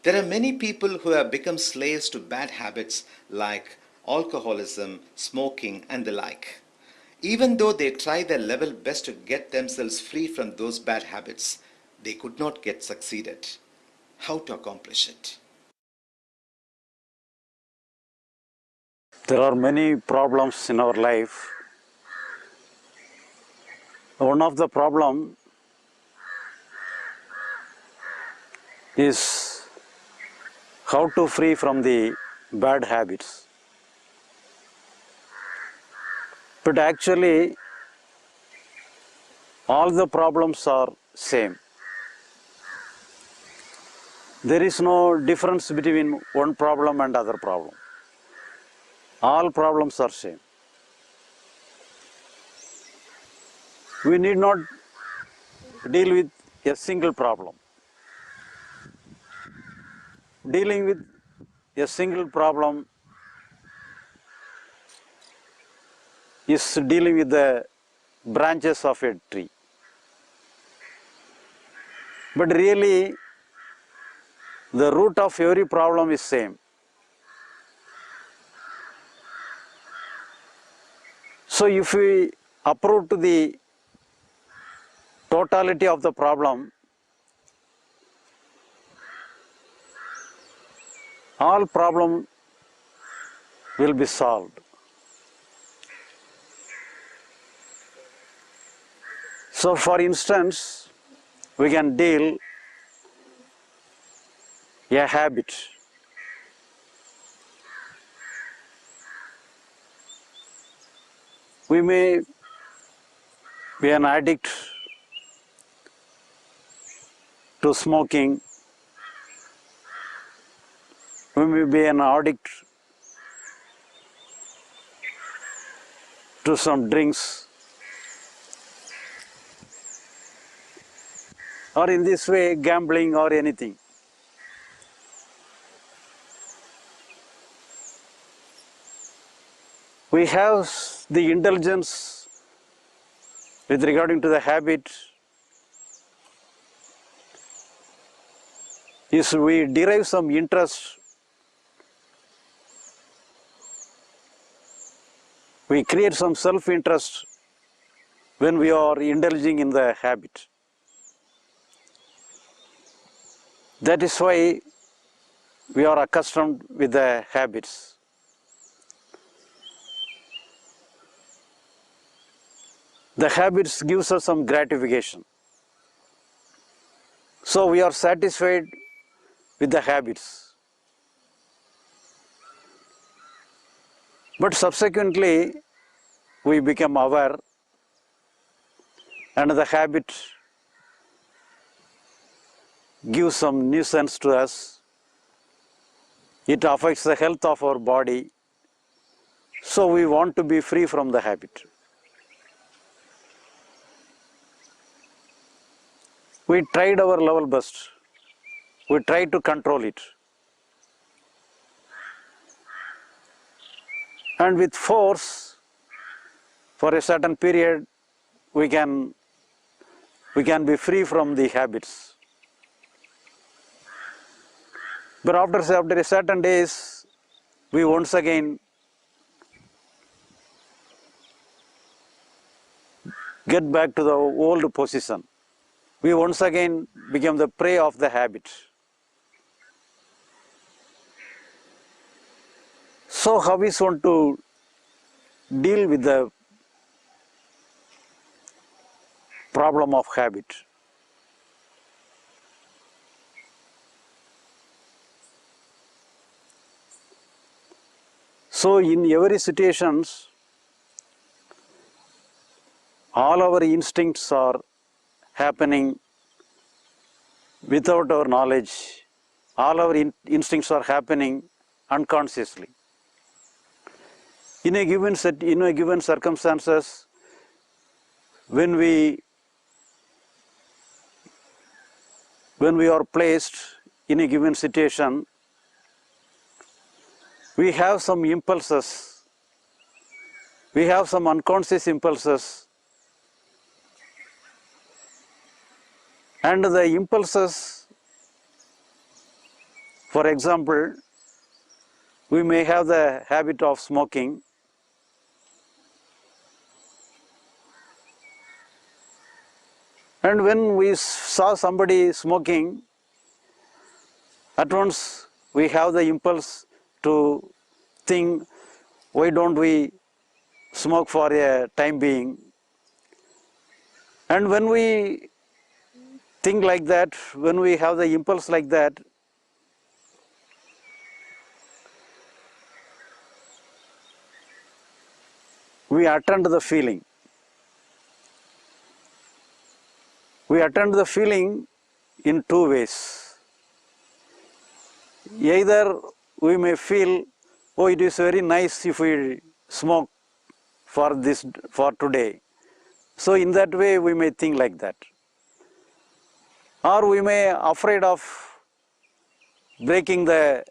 There are many people who have become slaves to bad habits like alcoholism, smoking, and the like. Even though they try their level best to get themselves free from those bad habits, they could not get succeeded. How to accomplish it? There are many problems in our life. One of the problem is how to free from the bad habits. But actually, all the problems are same. There is no difference between one problem and other problem. All problems are same. We need not deal with a single problem. Dealing with a single problem is dealing with the branches of a tree. But really, the root of every problem is same. So if we approach to the totality of the problem, all problem will be solved. So for instance, we can deal a habit. We may be an addict to smoking. We may be an addict to some drinks. Or in this way, gambling or anything. We have the indulgence with regarding to the habit is we derive some interest. We create some self-interest when we are indulging in the habit. That is why we are accustomed with the habits. The habits gives us some gratification. So we are satisfied with the habits. But subsequently, we become aware and the habit gives some nuisance to us. It affects the health of our body. So we want to be free from the habit. We tried our level best. We tried to control it. And with force, for a certain period, we can be free from the habits. But after a certain days, we once again get back to the old position. We once again become the prey of the habit. So how is one to deal with the problem of habit? So in every situations, all our instincts are happening without our knowledge. All our instincts are happening unconsciously. In a given circumstances, when we are placed in a given situation, we have some impulses. We have some unconscious impulses. And the impulses For example, we may have the habit of smoking, and when we saw somebody smoking, at once we have the impulse to think, why don't we smoke for a time being? And when we think like that, when we have the impulse like that, we attend the feeling. We attend the feeling in two ways. Either we may feel, oh, it is very nice if we smoke for today. So in that way we may think like that. Or we may afraid of breaking the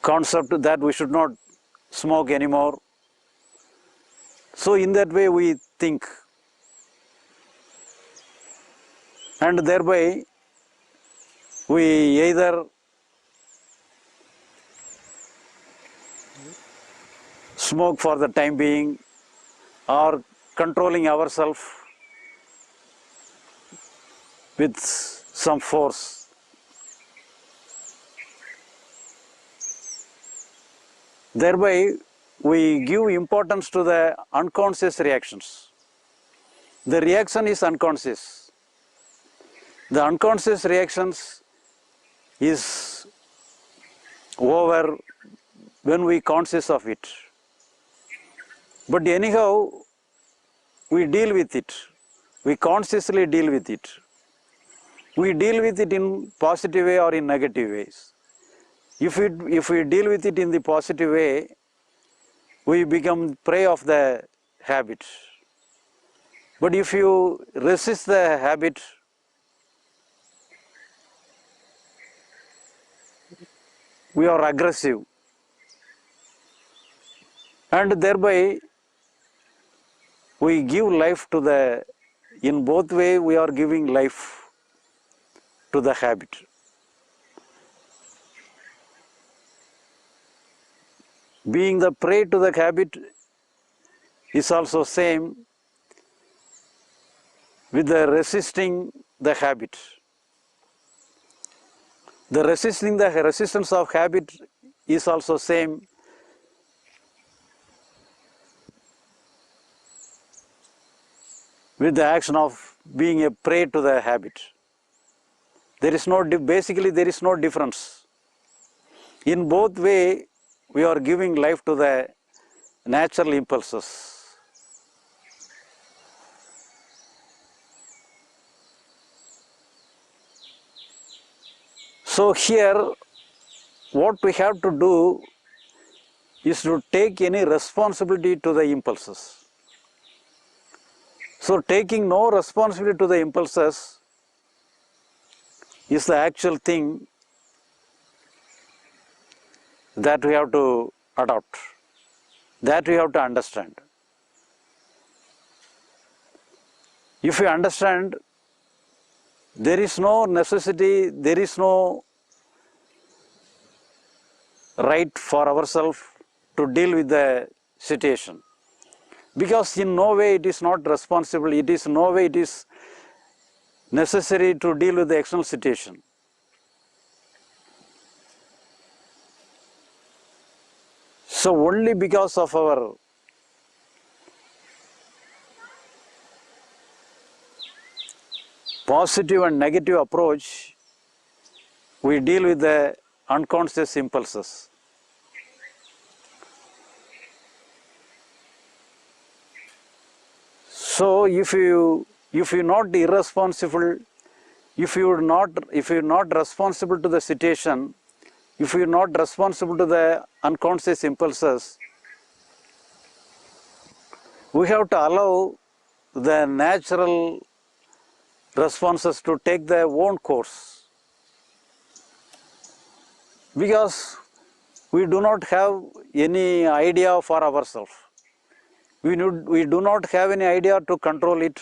concept that we should not smoke anymore. So in that way we think, and thereby we either smoke for the time being or controlling ourselves with some force. Thereby we give importance to the unconscious reactions. The reaction is unconscious. The unconscious reactions is over when we conscious of it. But anyhow, we deal with it. We consciously deal with it. We deal with it in positive way or in negative ways. If we deal with it in the positive way, we become prey of the habit. But if you resist the habit, we are aggressive. And thereby we give life to the, in both ways we are giving life to the habit. Being the prey to the habit is also same with the resisting the habit. The resistance of habit is also same with the action of being a prey to the habit. There is no, basically there is no difference. In both way, we are giving life to the natural impulses. So here, what we have to do is to take any responsibility to the impulses. So taking no responsibility to the impulses is the actual thing that we have to adopt, that we have to understand. If we understand, there is no necessity, there is no right for ourselves to deal with the situation. Because in no way it is not responsible, it is no way it is necessary to deal with the external situation. So only because of our positive and negative approach, we deal with the unconscious impulses. So if you not irresponsible, if you are not responsible to the situation, if you are not responsible to the unconscious impulses, we have to allow the natural responses to take their own course. Because we do not have any idea for ourselves. We do not have any idea to control it.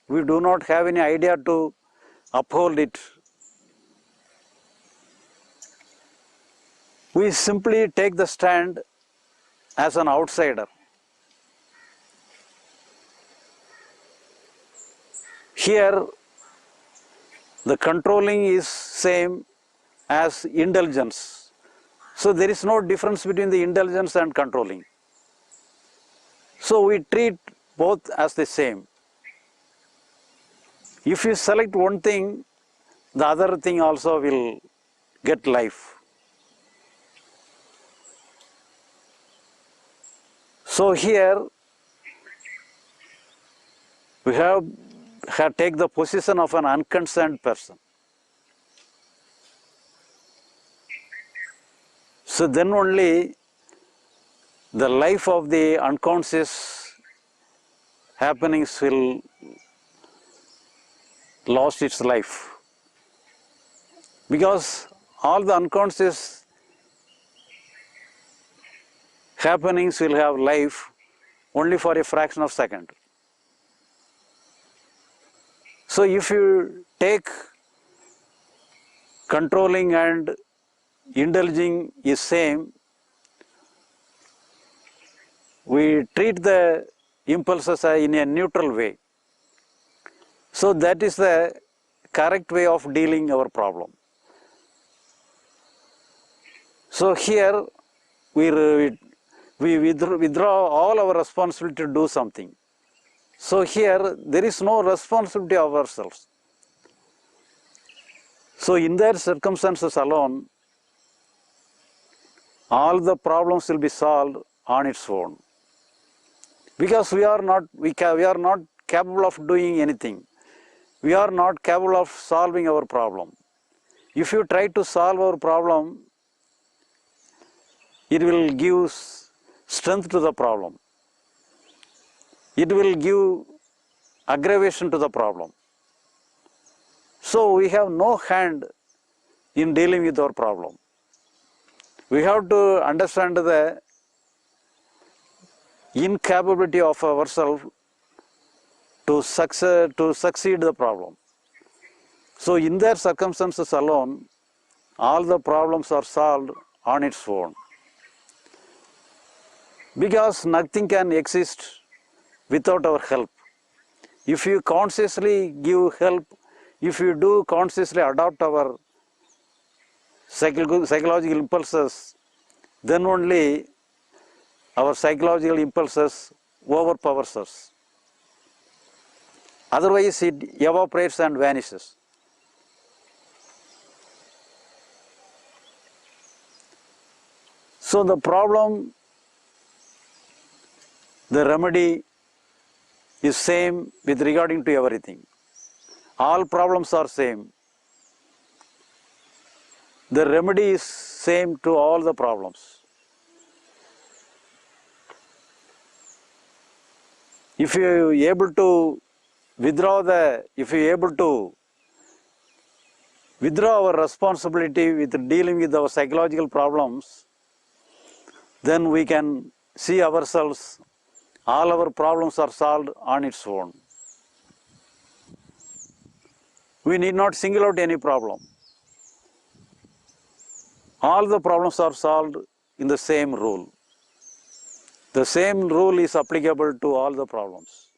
We do not have any idea to uphold it. we simply take the stand as an outsider. Here, the controlling is same as indulgence. So there is no difference between the indulgence and controlling. So we treat both as the same. If you select one thing, the other thing also will get life. So here we have take the position of an unconcerned person. So then only the life of the unconscious happenings will lost its life. Because all the unconscious happenings will have life only for a fraction of a second. So if you take controlling and indulging is same, we treat the impulses in a neutral way. So that is the correct way of dealing our problem. So here we withdraw all our responsibility to do something. So here there is no responsibility of ourselves. So in their circumstances alone, all the problems will be solved on its own. Because we are not capable of doing anything. We are not capable of solving our problem. If you try to solve our problem, it will give strength to the problem. It will give aggravation to the problem. So we have no hand in dealing with our problem. We have to understand the incapability of ourselves to succeed the problem. So in their circumstances alone, all the problems are solved on its own. Because nothing can exist without our help. If you consciously give help, if you do consciously adopt our psychological impulses, then only our psychological impulses overpowers us. Otherwise it evaporates and vanishes. So the problem, the remedy is same with regarding to everything. All problems are same. The remedy is same to all the problems. If you are able to withdraw our responsibility with dealing with our psychological problems, then we can see ourselves, all our problems are solved on its own. We need not single out any problem. All the problems are solved in the same rule. The same rule is applicable to all the problems.